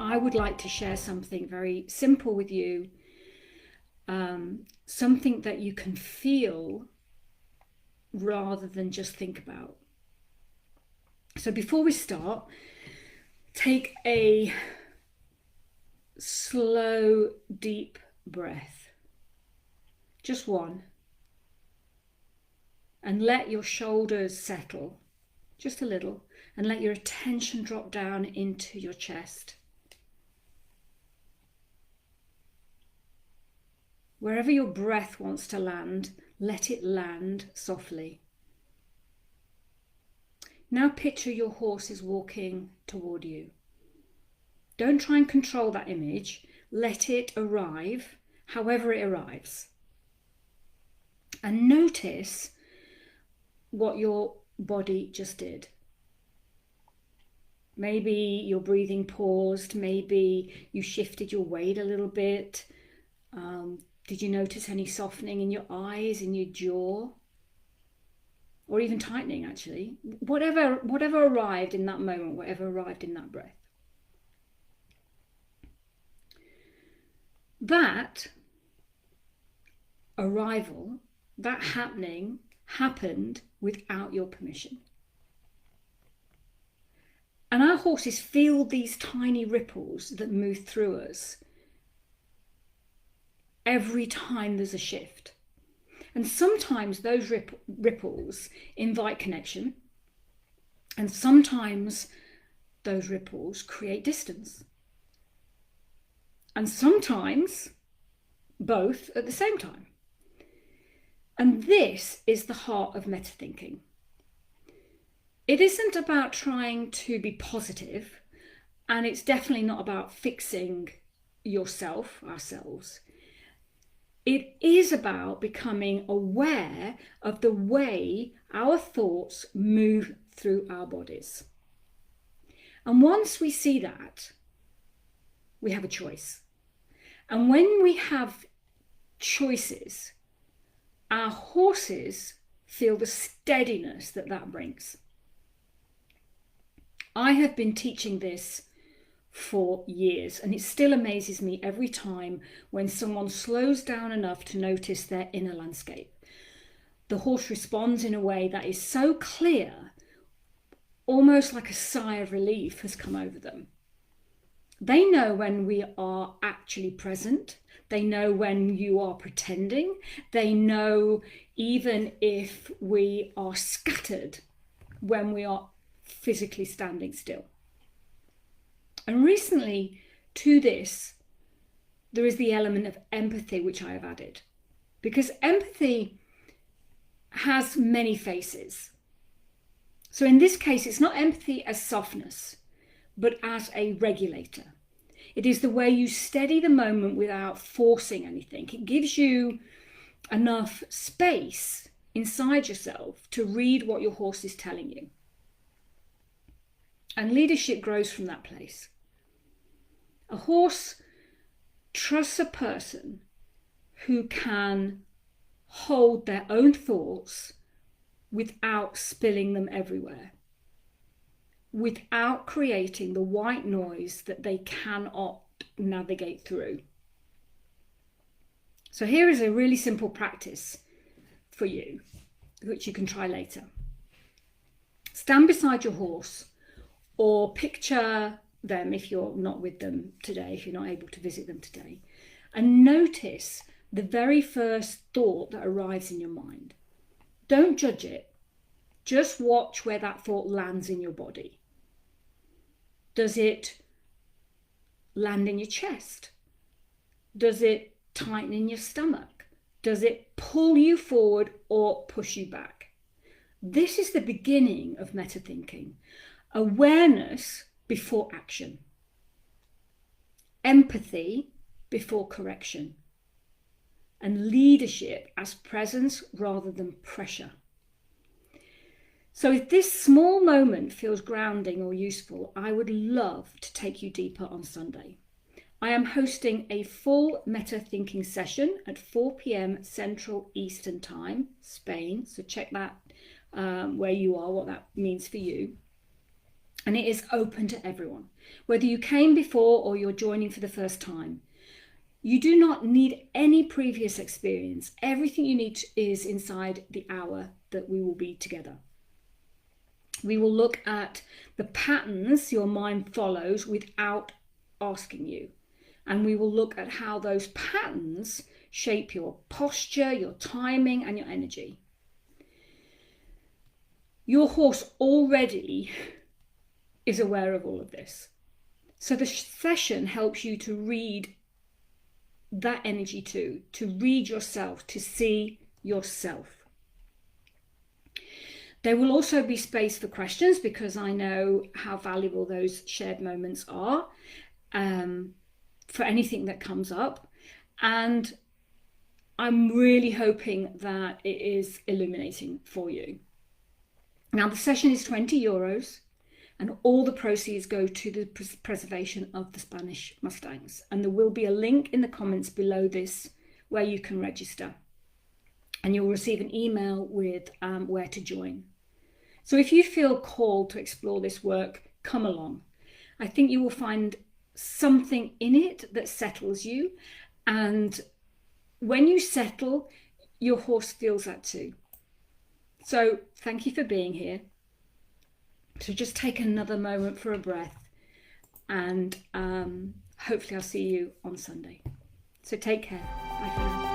I would like to share something very simple with you, something that you can feel rather than just think about. So before we start, take a slow, deep breath. Just one. And let your shoulders settle just a little, and let your attention drop down into your chest. Wherever your breath wants to land, let it land softly. Now picture your horse is walking toward you. Don't try and control that image. Let it arrive however it arrives. And notice what your body just did. Maybe your breathing paused. Maybe you shifted your weight a little bit. Did you notice any softening in your eyes, in your jaw? Or even tightening, actually. Whatever arrived in that moment, whatever arrived in that breath. That arrival, that happening, happened without your permission. And our horses feel these tiny ripples that move through us every time there's a shift. And sometimes those ripples invite connection, and sometimes those ripples create distance. And sometimes both at the same time. And this is the heart of meta thinking. It isn't about trying to be positive, and it's definitely not about fixing ourselves. It is about becoming aware of the way our thoughts move through our bodies. And once we see that, we have a choice. And when we have choices, our horses feel the steadiness that brings. I have been teaching this for years, and it still amazes me every time when someone slows down enough to notice their inner landscape. The horse responds in a way that is so clear, almost like a sigh of relief has come over them. They know when we are actually present. They know when you are pretending. They know even if we are scattered when we are physically standing still. And recently to this, there is the element of empathy, which I have added, because empathy has many faces. So in this case, it's not empathy as softness, but as a regulator. It is the way you steady the moment without forcing anything. It gives you enough space inside yourself to read what your horse is telling you. And leadership grows from that place. A horse trusts a person who can hold their own thoughts without spilling them everywhere, without creating the white noise that they cannot navigate through. So here is a really simple practice for you, which you can try later. Stand beside your horse, or picture them if you're not with them today, if you're not able to visit them today, and notice the very first thought that arrives in your mind. Don't judge it. Just watch where that thought lands in your body. Does it land in your chest? Does it tighten in your stomach? Does it pull you forward or push you back? This is the beginning of meta thinking. Awareness before action. Empathy before correction. And leadership as presence rather than pressure. So if this small moment feels grounding or useful, I would love to take you deeper on Sunday. I am hosting a full meta thinking session at 4 p.m. Central Eastern Time, Spain. So check that where you are, what that means for you. and it is open to everyone. Whether you came before or you're joining for the first time, you do not need any previous experience. Everything you need is inside the hour that we will be together. We will look at the patterns your mind follows without asking you. And we will look at how those patterns shape your posture, your timing, and your energy. Your horse already is aware of all of this. So the session helps you to read that energy too, to read yourself, to see yourself. There will also be space for questions, because I know how valuable those shared moments are for anything that comes up. And I'm really hoping that it is illuminating for you. Now, the session is €20, and all the proceeds go to the preservation of the Spanish Mustangs. And there will be a link in the comments below this where you can register. And you'll receive an email with where to join. So if you feel called to explore this work, come along. I think you will find something in it that settles you. And when you settle, your horse feels that too. So thank you for being here. So just take another moment for a breath, and hopefully I'll see you on Sunday. So take care. Bye for now.